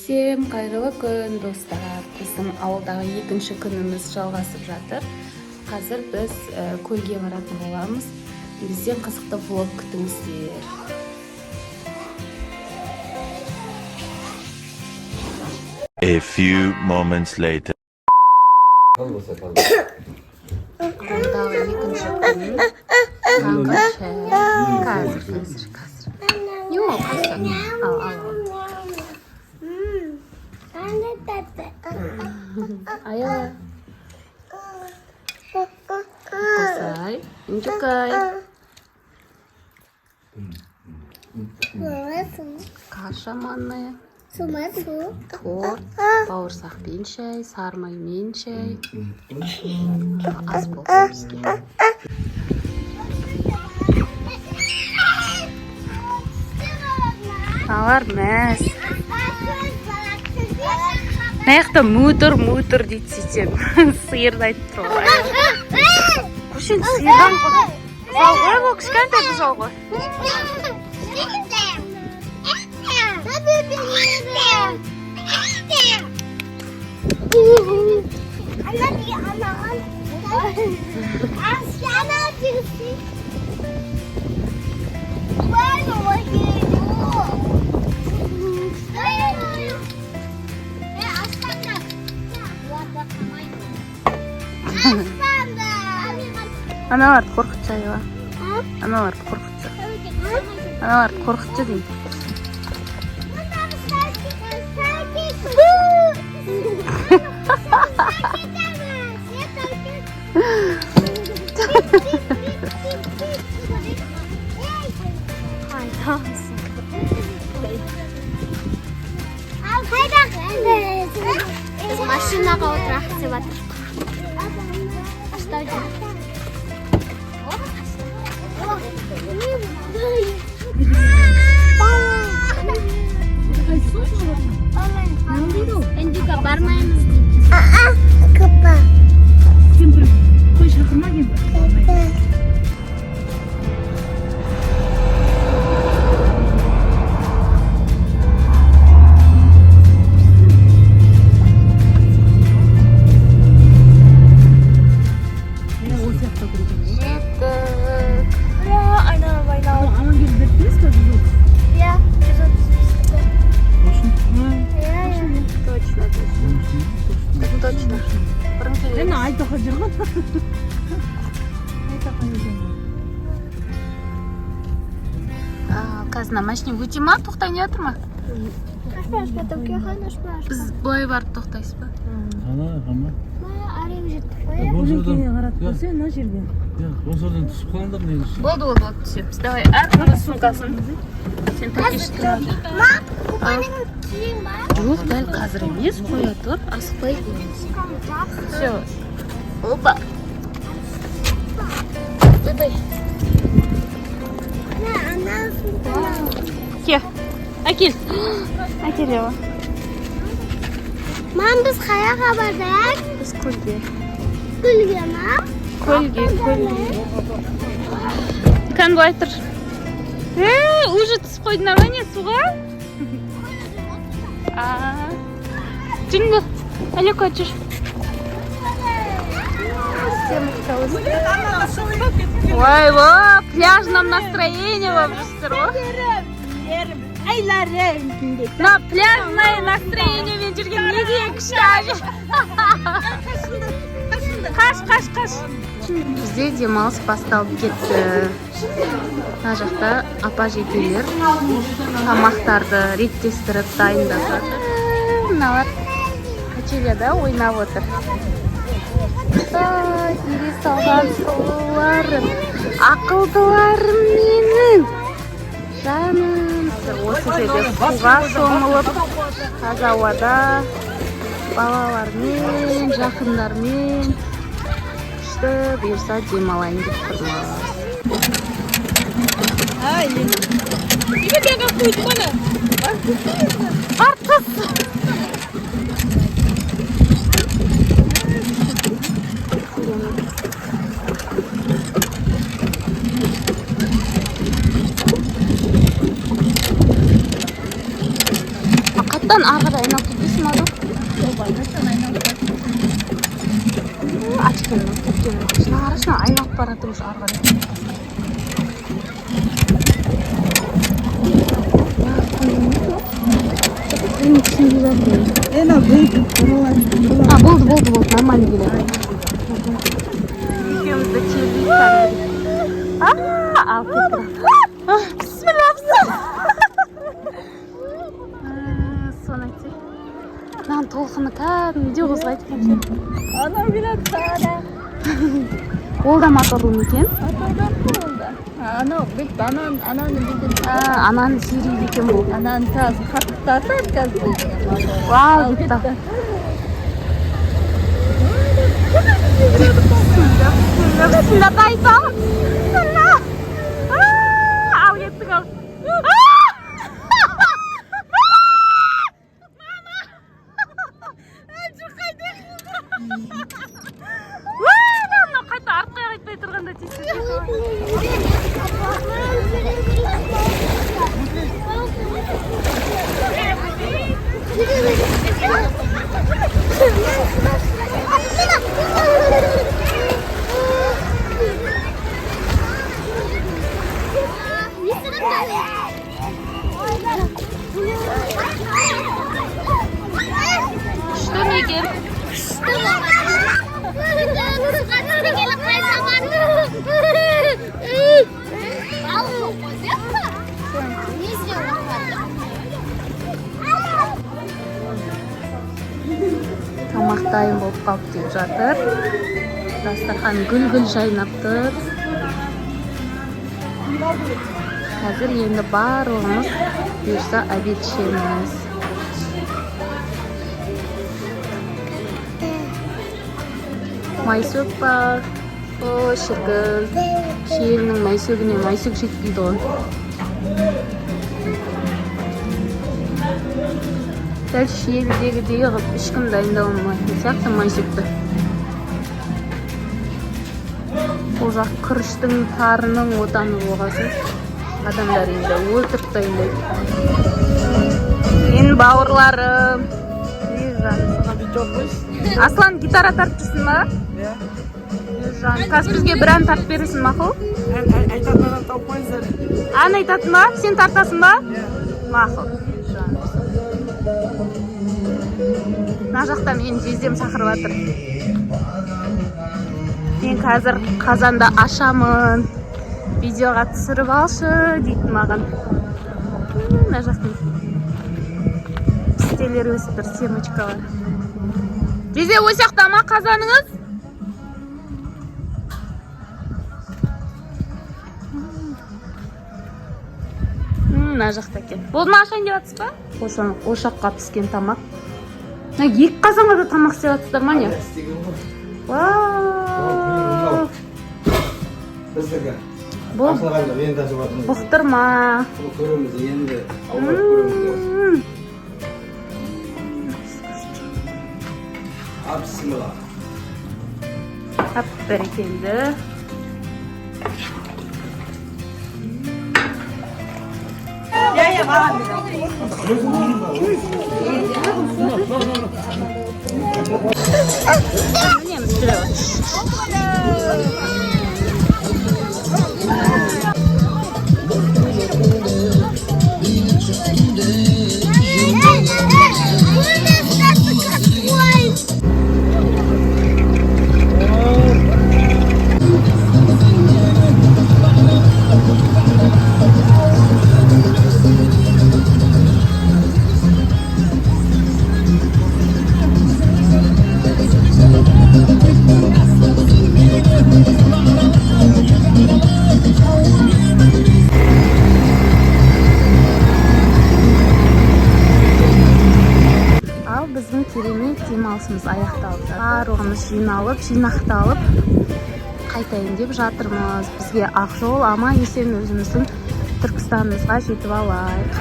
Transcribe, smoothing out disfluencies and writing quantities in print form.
Всем қайырлы күн, достар. Біздің ауылдағы екінші күніміз жалғасып жатыр. Қазір біз көлге баратын боламыз. Бізден қызықты влог күтіңіздер. A few moments later. Ауылдағы екінші күн. Таңғы шай. Қазір. Yok, қазір. Al. Ayo. Kasay. Injukay. Каша манная. Торт. Бауырсақпен шай, сармаймен шай. Ас болды бізге. Алар мәз. Маяқта мутыр дейді сөйтсем. Сиырды айтып тұр ғой. Көшен сиырдан ғой. Бұзау ғой бұл, кішкентай бұзау ғой. Аналарды қорқытса ева. Аналарды қорқытса. Аналарды қорқытса деймін. Біз машинаға отырақ деп жатыр. Endika barmaymiz deydi. Kapa. Kempir. Qo'y shaqirma kempir. Қазір машина өте ма? Тоқтай не жатыр ма? Біз былай барып тоқтайсыз ба? Қама. Арең жеттік қой. Осыдан түсіп қалыңдар не үшін? Болды, түсеміз. Давай, әркімді сумкасын. Сен пакетті тұр. Жоқ, дәл қазір емес, қоя тұр. Асықпай келеміз. Все. Опа. Бай. Ке, әкел. Әкел ева. Мам, біз қаяға бардық? Біз көлге. Көлге ма? Көлге. Кән былай тұр. Уже түсіп қойдыңдар ма не суға? Жүріңдер. Әлеко жүр. Ой, пляжном настроение болып жүрсіздер ғой. На пляжное настроениемен жүрген не деген күшті әже. Қаш. Бізде демалыс басталып кетті. Мына жақта апа жетелер тамақтарды реттестіріп дайындап жатыр. Мыналар качеляда ойнап отыр. Ире салған сұлуларым, ақылдыларым менің. Жаным, осы жерде суға шомылып, таза ауада балалармен, жақындармен күшті бұйырса демалайын деп тұрмыз. Артыс! Ақаттан арғы айналып кетпейсің ма? Açken şuna arasına aynalıp baratırmış argara. Болды, нормально келеді. Екеуміз де чебейік кәдімгі. Ал кетті. Бисмилlah. Сонайте. Нан толқыны кәдімгі қозғайды екен. Anam biraz sağda. Ол да маталуым екен. Atadan oldu. Ana, biz ananı bildim. Ананы сүйрейді екен бұл. Ananı taz, katı atar kaz bildim. Вау, кетті. Bismillah тайсам. Bismillah. Ал кеттік ал. Қайта артқа қайтпай тұрғанда тесіп. Что екен? Тамақ дайын болып қалып деп жатыр. Дастархан гүл жайнап тұр. Қазір енді барлығымыз бұйырса обед ішеміз. Майсөк бар. О, шіркін. Шиелінің майсөгіне майсөк жетпейді ғой. Дәл шиелдегідей ғып ешкім дайындалмайтын сияқты майсөкті. Ол жақ күріштің тарының отаны болғасы. Адамдар енді өлтіріп дайындайды. Мен бауырларым. Аслан, гитара тартып жүрсің ба? Қазір бізге бір ән тартып бересің мақұл? Айтатын адам тауып қойыңыздар. Ән айтатын ба? Сен тартасың ба? Мақұл. Мына жақта мен жездем шақырып жатыр. Мен қазір қазанда ашамын. Видеоға түсіріп алшы дейді маған. Мына жақта пістелер өсіп тұр, семечкалар. Жезе, осы жақта ма қазаныңыз? Мына жақта екен. Болды ма, ашайын деп жатсыз ба? Ошаққа піскен тамақ. Екі қазанға да тамақ істеп жатсыздар ма не? Вау! Бұл бұқтырма. Көріміз енді аулап көріміз. Бисмилlah. Ап, бәрекелді. Біздің керемет демалысымыз аяқталды. Барлығымыз жиналып, жинақталып қайтайын деп жатырмыз. Бізге ақ жол аман есен өзіміздің Түркістанымызға жетіп алайық.